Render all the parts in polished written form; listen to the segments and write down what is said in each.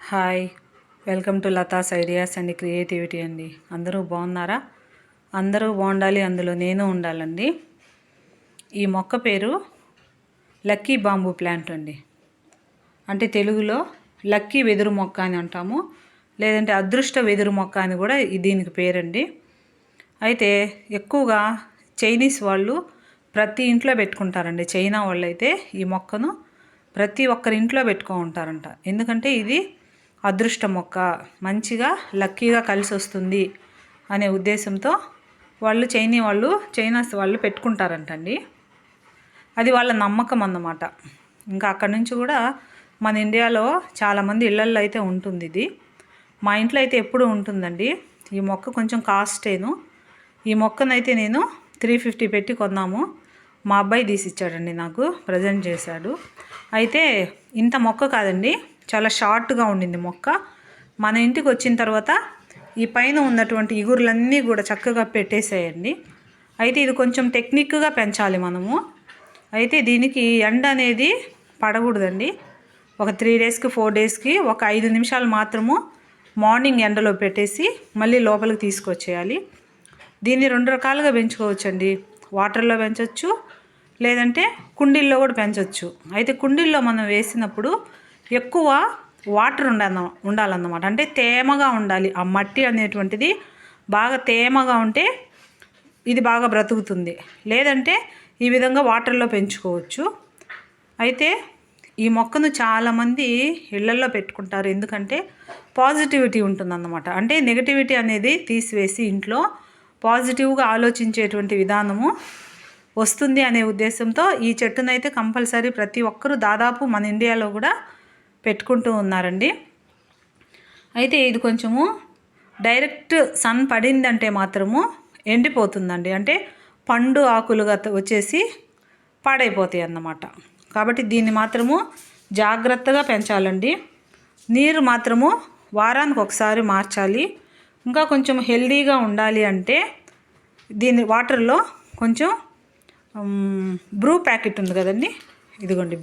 Hi, welcome to Latha's ideas and creativity అండి. అందరూ బాగున్నారా? అందరూ బాగుండాలి, అందులో నేను ఉండాలండి. ఈ మొక్క పేరు లక్కీ బాంబూ ప్లాంట్ అండి. అంటే తెలుగులో లక్కీ వెదురు మొక్క అని అంటాము, లేదంటే అదృష్ట వెదురు మొక్క అని కూడా దీనికి పేరండి. అయితే ఎక్కువగా చైనీస్ వాళ్ళు ప్రతి ఇంట్లో పెట్టుకుంటారండి. చైనా వాళ్ళు అయితే ఈ మొక్కను ప్రతి ఒక్కరి ఇంట్లో పెట్టుకుంటారంట. ఎందుకంటే ఇది అదృష్ట మొక్క, మంచిగా లక్కీగా కలిసి వస్తుంది అనే ఉద్దేశంతో చైనాస్ వాళ్ళు పెట్టుకుంటారంటండి. అది వాళ్ళ నమ్మకం అన్నమాట. ఇంకా అక్కడి నుంచి కూడా మన ఇండియాలో చాలామంది ఇళ్లల్లో అయితే ఉంటుంది ఇది. మా ఇంట్లో అయితే ఎప్పుడూ ఉంటుందండి. ఈ మొక్క కొంచెం కాస్టేను. ఈ మొక్కనైతే నేను 350 పెట్టి కొన్నాము. మా అబ్బాయి తీసిచ్చాడండి, నాకు ప్రజెంట్ చేశాడు. అయితే ఇంత మొక్క కాదండి, చాలా షార్ట్గా ఉండింది మొక్క. మన ఇంటికి వచ్చిన తర్వాత ఈ పైన ఉన్నటువంటి ఇగురులన్నీ కూడా చక్కగా పెట్టేసేయండి. అయితే ఇది కొంచెం టెక్నిక్గా పెంచాలి మనము. అయితే దీనికి ఎండ అనేది పడకూడదండి. ఒక 3 డేస్కి 4 డేస్కి ఒక 5 నిమిషాలు మాత్రము మార్నింగ్ ఎండలో పెట్టేసి మళ్ళీ లోపలికి తీసుకొచ్చేయాలి. దీన్ని 2 రకాలుగా పెంచుకోవచ్చండి. వాటర్లో పెంచవచ్చు, లేదంటే కుండీల్లో కూడా పెంచవచ్చు. అయితే కుండీల్లో మనం వేసినప్పుడు ఎక్కువ వాటర్ ఉండాలన్నమాట. అంటే తేమగా ఉండాలి. ఆ మట్టి అనేటువంటిది బాగా తేమగా ఉంటే ఇది బాగా బ్రతుకుతుంది. లేదంటే ఈ విధంగా వాటర్లో పెంచుకోవచ్చు. అయితే ఈ మొక్కను చాలామంది ఇళ్లల్లో పెట్టుకుంటారు. ఎందుకంటే పాజిటివిటీ ఉంటుందన్నమాట. అంటే నెగటివిటీ అనేది తీసివేసి ఇంట్లో పాజిటివ్గా ఆలోచించేటువంటి విధానము వస్తుంది అనే ఉద్దేశంతో ఈ చెట్టునైతే కంపల్సరీ ప్రతి ఒక్కరూ దాదాపు మన ఇండియాలో కూడా పెట్టుకుంటూ ఉన్నారండి. అయితే ఇది కొంచెము డైరెక్ట్ సన్ పడిందంటే మాత్రము ఎండిపోతుందండి. అంటే పండు ఆకులుగా వచ్చేసి పాడైపోతాయి అన్నమాట. కాబట్టి దీన్ని మాత్రము జాగ్రత్తగా పెంచాలండి. నీరు మాత్రము వారానికి ఒకసారి మార్చాలి. ఇంకా కొంచెం హెల్దీగా ఉండాలి అంటే దీని వాటర్లో కొంచెం బ్రూ ప్యాకెట్ ఉంది కదండి, ఇదిగోండి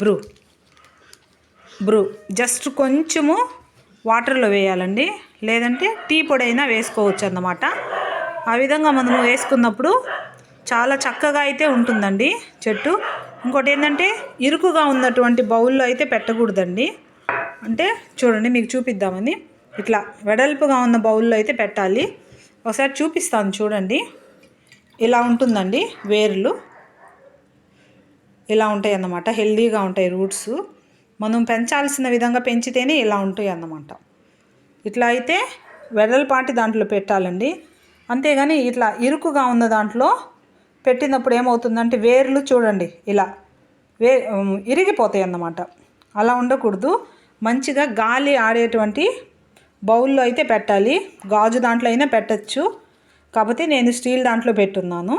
బ్రూ జస్ట్ కొంచెము వాటర్లో వేయాలండి. లేదంటే టీ పొడి అయినా వేసుకోవచ్చు అన్నమాట. ఆ విధంగా మనము వేసుకున్నప్పుడు చాలా చక్కగా అయితే ఉంటుందండి చెట్టు. ఇంకోటి ఏంటంటే ఇరుకుగా ఉన్నటువంటి బౌల్లో అయితే పెట్టకూడదండి. అంటే చూడండి, మీకు చూపిద్దామని ఇట్లా వెడల్పుగా ఉన్న బౌల్లో అయితే పెట్టాలి. ఒకసారి చూపిస్తాను చూడండి. ఇలా ఉంటుందండి, వేర్లు ఇలా ఉంటాయి అన్నమాట. హెల్దీగా ఉంటాయి రూట్స్. మనం పెంచాల్సిన విధంగా పెంచితేనే ఇలా ఉంటాయి అన్నమాట. ఇట్లా అయితే వెడల్పాటి దాంట్లో పెట్టాలండి. అంతేగాని ఇట్లా ఇరుకుగా ఉన్న దాంట్లో పెట్టినప్పుడు ఏమవుతుందంటే వేర్లు చూడండి ఇలా ఇరిగిపోతాయి అన్నమాట. అలా ఉండకూడదు. మంచిగా గాలి ఆడేటువంటి బౌల్లో అయితే పెట్టాలి. గాజు దాంట్లో అయినా పెట్టచ్చు, కాకపోతే నేను స్టీల్ దాంట్లో పెట్టున్నాను.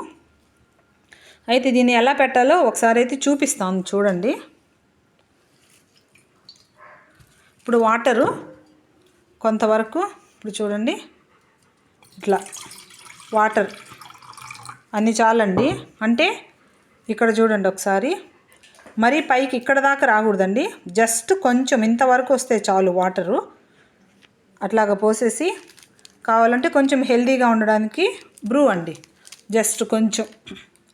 అయితే దీన్ని ఎలా పెట్టాలో ఒకసారి అయితే చూపిస్తాను చూడండి. ఇప్పుడు వాటరు కొంతవరకు, ఇప్పుడు చూడండి ఇట్లా వాటర్ అన్నీ చాలండి. అంటే ఇక్కడ చూడండి ఒకసారి, మరీ పైకి ఇక్కడ దాకా రాకూడదండి. జస్ట్ కొంచెం ఇంతవరకు వస్తే చాలు వాటరు. అట్లాగా పోసేసి కావాలంటే కొంచెం హెల్దీగా ఉండడానికి బ్రూ అండి జస్ట్ కొంచెం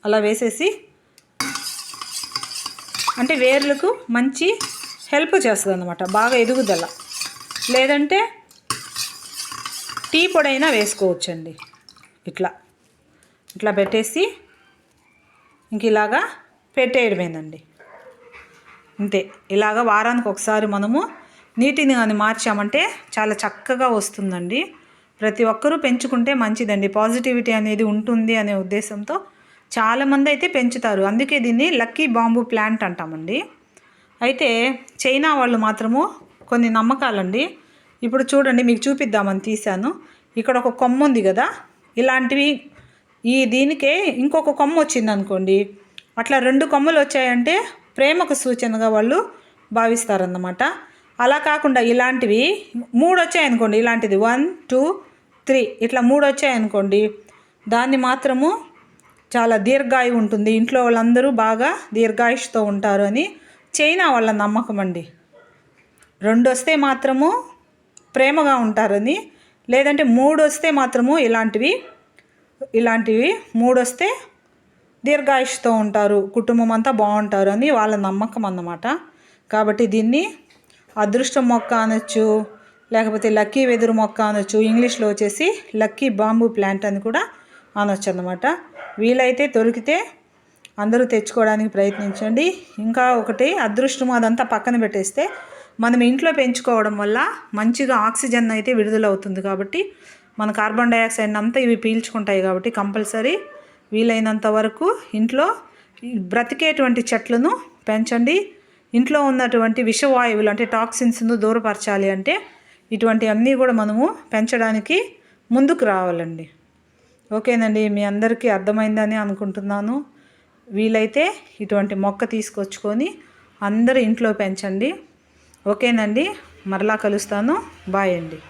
అలా వేసేసి, అంటే వేర్లకు మంచి హెల్ప్ చేస్తుంది అన్నమాట, బాగా ఎదుగుదల. లేదంటే టీ పొడి అయినా వేసుకోవచ్చండి. ఇట్లా పెట్టేసి ఇంక ఇలాగా పెట్టేయడమేనండి. అంతే. ఇలాగా వారానికి ఒకసారి మనము నీటిని కానీ మార్చామంటే చాలా చక్కగా వస్తుందండి. ప్రతి ఒక్కరూ పెంచుకుంటే మంచిదండి. పాజిటివిటీ అనేది ఉంటుంది అనే ఉద్దేశంతో చాలామంది అయితే పెంచుతారు. అందుకే దీన్ని లక్కీ బాంబూ ప్లాంట్ అంటామండి. అయితే చైనా వాళ్ళు మాత్రము కొన్ని నమ్మకాలండి. ఇప్పుడు చూడండి, మీకు చూపిద్దామని తీశాను. ఇక్కడ ఒక కొమ్మ ఉంది కదా, ఇలాంటివి దీనికే ఇంకొక కొమ్మ వచ్చింది అనుకోండి, అట్లా 2 కొమ్మలు వచ్చాయంటే ప్రేమకు సూచనగా వాళ్ళు భావిస్తారన్నమాట. అలా కాకుండా ఇలాంటివి 3 వచ్చాయనుకోండి, ఇలాంటిది 1 2 3 ఇట్లా 3 వచ్చాయనుకోండి, దాన్ని మాత్రము చాలా దీర్ఘాయు ఉంటుంది, ఇంట్లో వాళ్ళందరూ బాగా దీర్ఘాయుష్తో ఉంటారు అని చైనా వాళ్ళ నమ్మకం అండి. 2 వస్తే మాత్రము ప్రేమగా ఉంటారని, లేదంటే 3 వస్తే మాత్రము ఇలాంటివి 3 వస్తే దీర్ఘాయుష్తో ఉంటారు, కుటుంబం అంతా బాగుంటారు అని వాళ్ళ నమ్మకం అన్నమాట. కాబట్టి దీన్ని అదృష్టం మొక్క అనొచ్చు, లేకపోతే లక్కీ వెదురు మొక్క అనొచ్చు, ఇంగ్లీష్లో వచ్చేసి లక్కీ బాంబూ ప్లాంట్ అని కూడా అనొచ్చు అన్నమాట. వీలైతే దొరికితే అందరూ తెచ్చుకోవడానికి ప్రయత్నించండి. ఇంకా ఒకటి, అదృష్టం అదంతా పక్కన పెట్టేస్తే మనం ఇంట్లో పెంచుకోవడం వల్ల మంచిగా ఆక్సిజన్ అయితే విడుదలవుతుంది. కాబట్టి మన కార్బన్ డైఆక్సైడ్ అంతా ఇవి పీల్చుకుంటాయి. కాబట్టి కంపల్సరీ వీలైనంత వరకు ఇంట్లో బ్రతికేటువంటి చెట్లను పెంచండి. ఇంట్లో ఉన్నటువంటి విషవాయువులు అంటే టాక్సిన్స్ను దూరపరచాలి అంటే ఇటువంటివన్నీ కూడా మనము పెంచడానికి ముందుకు రావాలండి. ఓకేనండి, మీ అందరికీ అర్థమైందని అనుకుంటున్నాను. వీలైతే ఇటువంటి మొక్క తీసుకొచ్చుకొని అందరూ ఇంట్లో పెంచండి. ఓకేనండి, మరలా కలుస్తాను. బాయ్ అండి.